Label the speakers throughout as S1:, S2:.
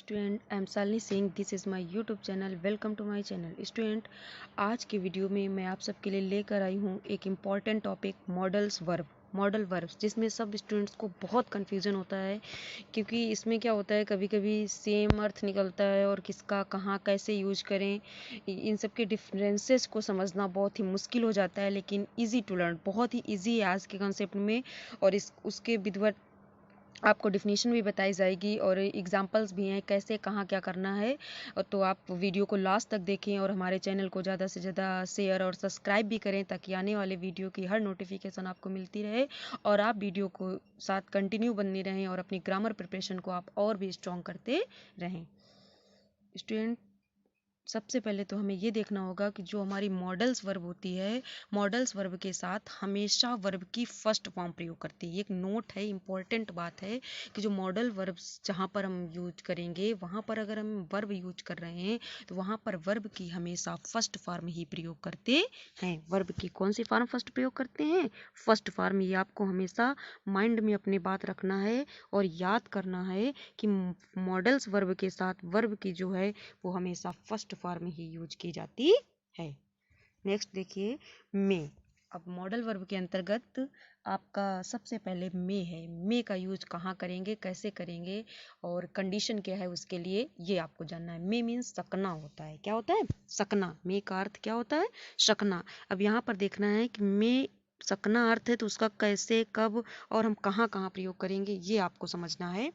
S1: Student, I am Shalini Singh. This is my YouTube channel. Welcome to my channel. Student, आज की video में मैं आप सबके लिए लेकर आई हूँ एक इम्पॉर्टेंट टॉपिक, मॉडल वर्ब्स, जिसमें सब स्टूडेंट्स को बहुत कन्फ्यूज़न होता है, क्योंकि इसमें क्या होता है, कभी कभी सेम अर्थ निकलता है और किसका कहाँ कैसे यूज करें, इन सब के डिफरेंसेस को समझना बहुत ही मुश्किल हो जाता है। लेकिन ईजी टू लर्न, बहुत ही ईजी है आज के कॉन्सेप्ट में, और इस उसके विधवत आपको डिफिनीशन भी बताई जाएगी और एग्जांपल्स भी हैं कैसे कहाँ क्या करना है। और तो आप वीडियो को लास्ट तक देखें और हमारे चैनल को ज़्यादा से ज़्यादा शेयर और सब्सक्राइब भी करें, ताकि आने वाले वीडियो की हर नोटिफिकेशन आपको मिलती रहे और आप वीडियो को साथ कंटिन्यू बने रहें और अपनी ग्रामर प्रिपरेशन को आप और भी स्ट्रॉन्ग करते रहें। स्टूडेंट, सबसे पहले तो हमें ये देखना होगा कि जो हमारी मॉडल्स वर्ब होती है, मॉडल्स वर्ब के साथ हमेशा वर्ब की फर्स्ट फॉर्म प्रयोग करती है। एक नोट है, इंपॉर्टेंट बात है कि जो मॉडल वर्ब्स जहाँ पर हम यूज करेंगे, वहाँ पर अगर हम वर्ब यूज कर रहे हैं तो वहाँ पर वर्ब की हमेशा फर्स्ट फॉर्म ही प्रयोग करते हैं। वर्ब की कौन सी फॉर्म फर्स्ट प्रयोग करते हैं? First form. ये आपको हमेशा माइंड में अपनी बात रखना है और याद करना है कि मॉडल्स वर्ब के साथ वर्ब की जो है वो हमेशा फर्स्ट फॉर्म ही यूज की जाती है। नेक्स्ट देखिए, मे। अब मॉडल वर्ब के अंतर्गत आपका सबसे पहले मे है। मे का यूज कहाँ करेंगे, कैसे करेंगे और कंडीशन क्या है, उसके लिए ये आपको जानना है। मे मीन्स सकना होता है। क्या होता है? सकना। मे का अर्थ क्या होता है? सकना। अब यहाँ पर देखना है कि मे सकना अर्थ है, तो उसका कैसे, कब और हम कहाँ कहाँ प्रयोग करेंगे, ये आपको समझना है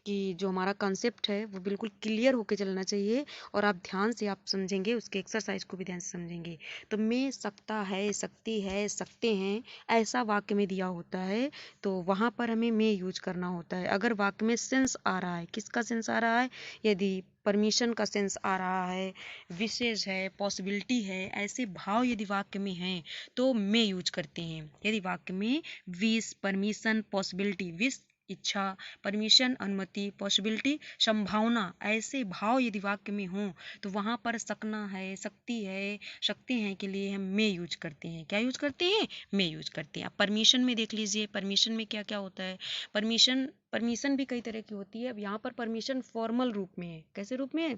S1: कि जो हमारा कॉन्सेप्ट है वो बिल्कुल क्लियर होके चलना चाहिए और आप ध्यान से आप समझेंगे, उसके एक्सरसाइज को भी ध्यान से समझेंगे। तो मैं सकता है, सकती है, सकते हैं, ऐसा वाक्य में दिया होता है तो वहाँ पर हमें मैं यूज करना होता है। अगर वाक्य में सेंस आ रहा है, किसका सेंस आ रहा है? यदि परमिशन का सेंस आ रहा है, विशेष है, पॉसिबिलिटी है, ऐसे भाव यदि वाक्य में हैं तो मैं यूज करते हैं। यदि वाक्य में विश, परमिशन, पॉसिबिलिटी, विश इच्छा, परमिशन अनुमति, पॉसिबिलिटी संभावना, ऐसे भाव यदि वाक्य में हों तो वहां पर सकना है, सकती है, सकते हैं के लिए हम मैं यूज करते हैं। क्या यूज करते हैं? मैं यूज करते हैं। अब परमिशन में देख लीजिए, परमिशन में क्या क्या होता है। परमिशन भी कई तरह की होती है। अब यहाँ पर परमिशन फॉर्मल रूप में है। कैसे रूप में है?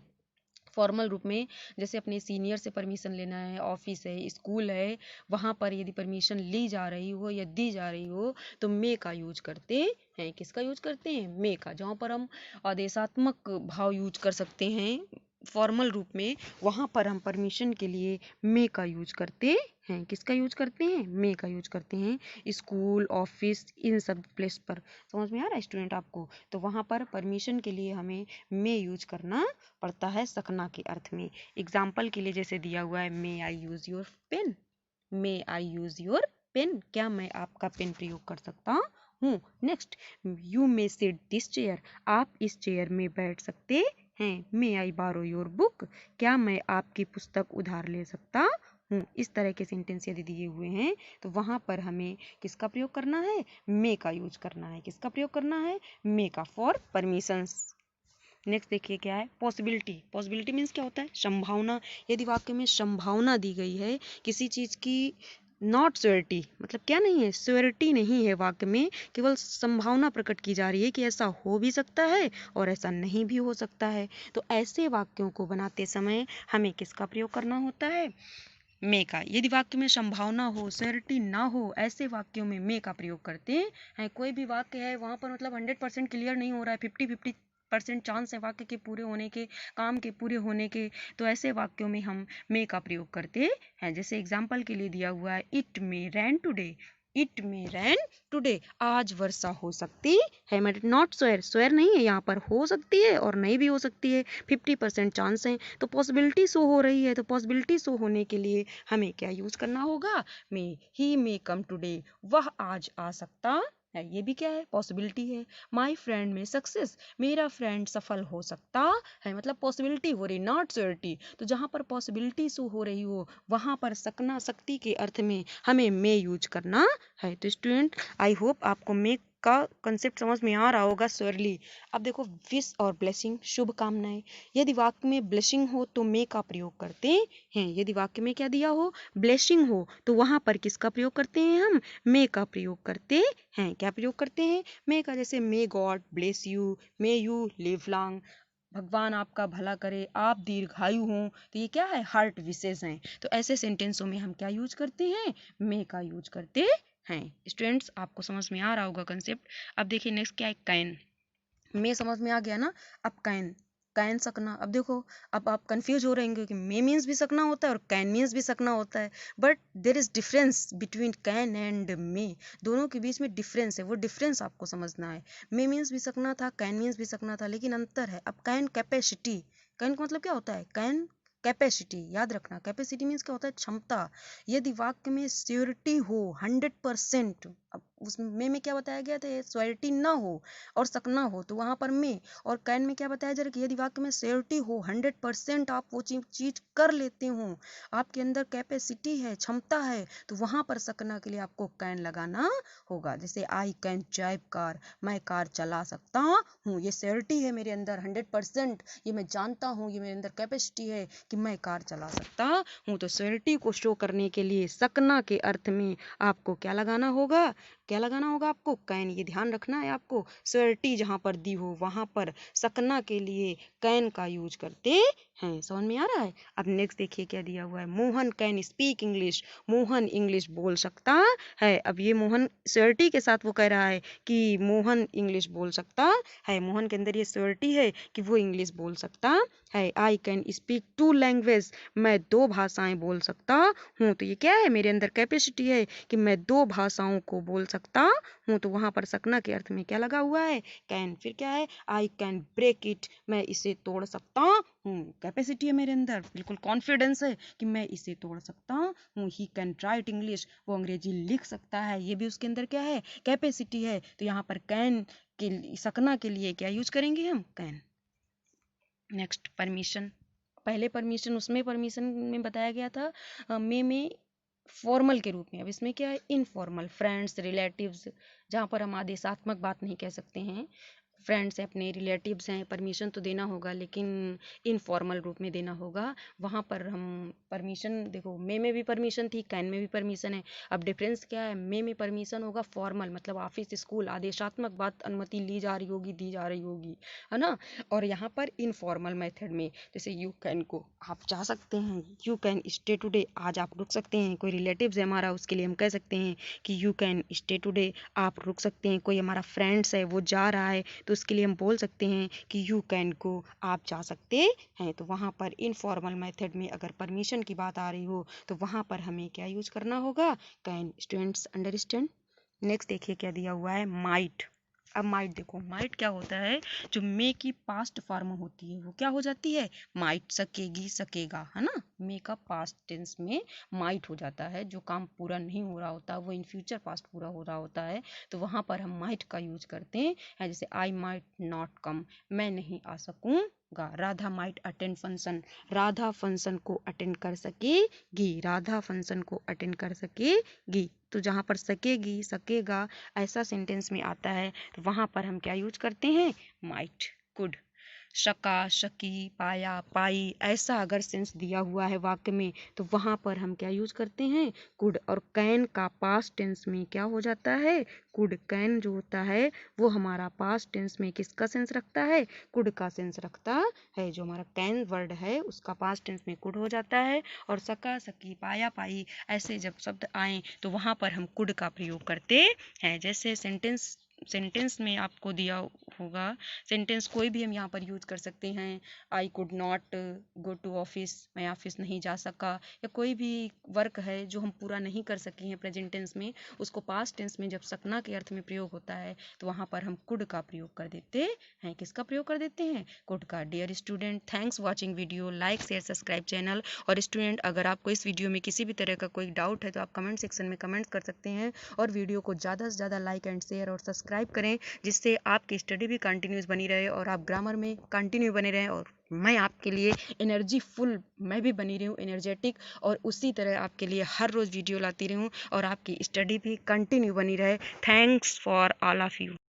S1: फॉर्मल रूप में। जैसे अपने सीनियर से परमिशन लेना है, ऑफिस है, स्कूल है, वहाँ पर यदि परमिशन ली जा रही हो या दी जा रही हो तो मे का यूज करते हैं। किसका यूज करते हैं? मे का। जहाँ पर हम आदेशात्मक भाव यूज कर सकते हैं फॉर्मल रूप में, वहाँ पर हम परमिशन के लिए मे का यूज करते हैं। किसका यूज करते हैं? मे का यूज करते हैं। स्कूल, ऑफिस, इन सब प्लेस पर। समझ में आ रहा है स्टूडेंट आपको? तो वहाँ पर परमिशन के लिए हमें मे यूज करना पड़ता है सकना के अर्थ में। एग्जाम्पल के लिए जैसे दिया हुआ है, may I use your pen. May I use your pen. क्या मैं आपका पेन प्रयोग कर सकता हूँ? Next, you may sit this chair. आप इस चेयर में बैठ सकते हैं। मे आई बारो योर बुक। क्या मैं आपकी पुस्तक उधार ले सकता हूँ? इस तरह के सेंटेंस यदि दिए हुए हैं तो वहां पर हमें किसका प्रयोग करना है? मे का यूज करना है। किसका प्रयोग करना है? मे का, फॉर परमिशंस। नेक्स्ट देखिए क्या है, पॉसिबिलिटी। पॉसिबिलिटी मीन्स क्या होता है? संभावना। यदि वाक्य में संभावना दी गई है किसी चीज की, नॉट श्योरिटी, मतलब क्या नहीं है? श्योरिटी नहीं है वाक्य में, केवल संभावना प्रकट की जा रही है कि ऐसा हो भी सकता है और ऐसा नहीं भी हो सकता है। तो ऐसे वाक्यों को बनाते समय हमें किसका प्रयोग करना होता है? मे का। यदि वाक्य में संभावना हो, श्योरिटी ना हो, ऐसे वाक्यों में मे का प्रयोग करते हैं। कोई भी वाक्य है वहां पर मतलब 100% क्लियर नहीं हो रहा है, 50-50% चांस है वाक्य के पूरे होने के, काम के पूरे होने के, तो ऐसे वाक्यों में हम मे का प्रयोग करते हैं। जैसे एग्जाम्पल के लिए दिया हुआ है, it may rain today. It may rain today. आज वर्षा हो सकती है। मतलब नॉट श्योर, श्योर नहीं है, यहाँ पर हो सकती है और नहीं भी हो सकती है, 50% चांस है। तो पॉसिबिलिटी शो हो रही है, तो पॉसिबिलिटी शो होने के लिए हमें क्या यूज करना होगा? मे। ही मे कम टुडे। वह आज आ सकता है। ये भी क्या है? पॉसिबिलिटी है। माई फ्रेंड में सक्सेस। मेरा फ्रेंड सफल हो सकता है। मतलब पॉसिबिलिटी हो रही, नॉट श्योरिटी। तो जहां पर पॉसिबिलिटी शो हो रही हो वहां पर सकना, सकती के अर्थ में हमें मे यूज करना है। तो स्टूडेंट, आई होप आपको मे का कंसेप्ट समझ में आ रहा होगा श्योरली। अब देखो, विश और ब्लेसिंग, शुभकामनाएं। यदि वाक्य में ब्लेसिंग हो तो मे का प्रयोग करते हैं। यदि वाक्य में क्या दिया हो? ब्लेसिंग हो, तो वहां पर किसका प्रयोग करते हैं? हम मे का प्रयोग करते हैं। क्या प्रयोग करते हैं? मे का। जैसे may God bless you, may you live long, भगवान आपका भला करे, आप दीर्घायु हों, तो ये क्या है, हार्ट विशेष हैं। तो ऐसे सेंटेंसों में हम क्या यूज करते हैं, मे का यूज करते हैं। स्टूडेंट्स आपको समझ में आ रहा होगा कंसेप्ट। अब देखिए नेक्स्ट क्या है, कैन। मे समझ में आ गया ना। अब कैन, कैन सकना। अब देखो, अब आप कंफ्यूज हो रहे हैं कि मे मीन्स भी सकना होता है और कैन मीन्स भी सकना होता है, but there is difference between can and मे। दोनों के बीच में डिफरेंस है, वो डिफरेंस आपको समझना है। मे मीन्स भी सकना था, कैन मीन्स भी सकना था, लेकिन अंतर है। अब कैन कैपेसिटी, कैन का मतलब क्या होता है, कैन कैपेसिटी, याद रखना कैपेसिटी मीन्स क्या होता है, क्षमता। यदि वाक्य में श्योरिटी हो 100%, अब उसमें में क्या बताया गया था, श्योरिटी ना हो और सकना हो तो वहां पर में। और कैन में क्या बताया जा रहा है कि यदि वाक्य में श्योरिटी हो 100%, आप वो चीज कर लेते हो, आपके अंदर कैपेसिटी है, क्षमता है, तो वहां पर सकना के लिए आपको कैन लगाना होगा। जैसे आई कैन ड्राइव कार, मैं कार चला सकता हूँ, ये श्योरिटी है मेरे अंदर 100%, ये मैं जानता हूँ, ये मेरे अंदर कैपेसिटी है कि मैं कार चला सकता हूँ। तो श्योरिटी को शो करने के लिए सकना के अर्थ में आपको क्या लगाना होगा, क्या लगाना होगा आपको, कैन। ये ध्यान रखना है आपको, श्योरिटी जहां पर दी हो वहां पर सकना के लिए कैन का यूज करते हैं। समझ में आ रहा है। अब नेक्स्ट देखिए क्या दिया हुआ है, Mohan can speak English, Mohan English बोल सकता है। अब ये मोहन श्योरिटी के साथ वो कह रहा है कि मोहन इंग्लिश बोल सकता है, मोहन के अंदर ये श्योरिटी है कि वो इंग्लिश बोल सकता है। आई कैन स्पीक 2 लैंग्वेज, मैं 2 भाषाएं बोल सकता हूँ। तो ये क्या है, मेरे अंदर कैपेसिटी है कि मैं 2 भाषाओं को बोल सकता हूँ। तो वहां पर सकना के अर्थ में क्या लगा हुआ है, कैन। फिर क्या है, आई कैन ब्रेक इट, मैं इसे तोड़ सकता हूँ। कैपेसिटी है मेरे अंदर, बिल्कुल कॉन्फिडेंस है कि मैं इसे तोड़ सकता हूँ। ही कैन राइट इंग्लिश, वो अंग्रेजी लिख सकता है, ये भी उसके अंदर क्या है, कैपेसिटी है। तो यहाँ पर कैन के सकना के लिए क्या यूज करेंगे हम, कैन। नेक्स्ट परमिशन, पहले परमिशन उसमें परमिशन में बताया गया था में फॉर्मल के रूप में। अब इसमें क्या है, इनफॉर्मल, फ्रेंड्स रिलेटिव्स, जहाँ पर हम आदेशात्मक बात नहीं कह सकते हैं, फ्रेंड्स हैं, अपने रिलेटिव्स हैं, परमिशन तो देना होगा लेकिन इनफॉर्मल रूप में देना होगा। वहाँ पर हम परमिशन, देखो मे में भी परमिशन थी, कैन में भी परमिशन है। अब डिफरेंस क्या है, मे में परमिशन होगा फॉर्मल, मतलब ऑफिस स्कूल आदेशात्मक बात, अनुमति ली जा रही होगी, दी जा रही होगी, है ना। और यहाँ पर इनफॉर्मल मेथड में, जैसे यू कैन को आप जा सकते हैं, यू कैन स्टे टुडे, आज आप रुक सकते हैं। कोई रिलेटिव्स है हमारा, उसके लिए हम कह सकते हैं कि यू कैन स्टे टुडे, आप रुक सकते हैं। कोई हमारा फ्रेंड्स है वो जा रहा है, तो उसके लिए हम बोल सकते हैं कि यू कैन गो, आप जा सकते हैं। तो वहाँ पर इनफॉर्मल मेथड में अगर परमिशन की बात आ रही हो तो वहाँ पर हमें क्या यूज करना होगा, कैन। Students understand. नेक्स्ट देखिए क्या दिया हुआ है, माइट। अब माइट देखो, माइट क्या होता है, जो मे की पास्ट फॉर्म होती है वो क्या हो जाती है, माइट, सकेगी, सकेगा, है ना। मे का पास्ट टेंस में माइट हो जाता है, जो काम पूरा नहीं हो रहा होता वो इन फ्यूचर पास्ट पूरा हो रहा होता है, तो वहां पर हम माइट का यूज करते हैं। जैसे आई माइट नॉट कम, मैं नहीं आ सकूंगा। Radha might attend function, Radha function को अटेंड कर सकेगी, राधा फंक्शन को अटेंड कर सकेगी। तो जहां पर सकेगी, सकेगा ऐसा सेंटेंस में आता है तो वहां पर हम क्या यूज करते हैं, माइट। कुड, शका, शकी, पाया, पाई, ऐसा अगर सेंस दिया हुआ है वाक्य में तो वहां पर हम क्या यूज करते हैं, कुड। और कैन का पास्ट टेंस में क्या हो जाता है, कुड। कैन जो होता है वो हमारा पास्ट टेंस में किसका सेंस रखता है, कुड का सेंस रखता है। जो हमारा कैन वर्ड है उसका पास्ट टेंस में कुड हो जाता है। और सका, सकी, पाया, पाई ऐसे जब शब्द आए तो वहां पर हम कुड का प्रयोग करते हैं। जैसे सेंटेंस में आपको दिया होगा, सेंटेंस कोई भी हम यहाँ पर यूज कर सकते हैं। I could not go to office, मैं ऑफिस नहीं जा सका। या कोई भी वर्क है जो हम पूरा नहीं कर सके हैं प्रेजेंट टेंस में, उसको पास्ट टेंस में जब सकना के अर्थ में प्रयोग होता है तो वहां पर हम कुड का प्रयोग कर देते हैं। किसका प्रयोग कर देते हैं, कुड का। Dear student, thanks watching video, like share subscribe channel. और स्टूडेंट, अगर आपको इस वीडियो में किसी भी तरह का कोई डाउट है तो आप कमेंट सेक्शन में कमेंट कर सकते हैं। और वीडियो को ज़्यादा से ज़्यादा लाइक एंड शेयर और सब्सक्राइब करें, जिससे आपकी स्टडी भी कंटिन्यूस बनी रहे और आप ग्रामर में कंटिन्यू बने रहें। और मैं आपके लिए एनर्जी फुल, मैं भी बनी रही हूँ एनर्जेटिक, और उसी तरह आपके लिए हर रोज़ वीडियो लाती रहूँ और आपकी स्टडी भी कंटिन्यू बनी रहे। Thanks for all of you.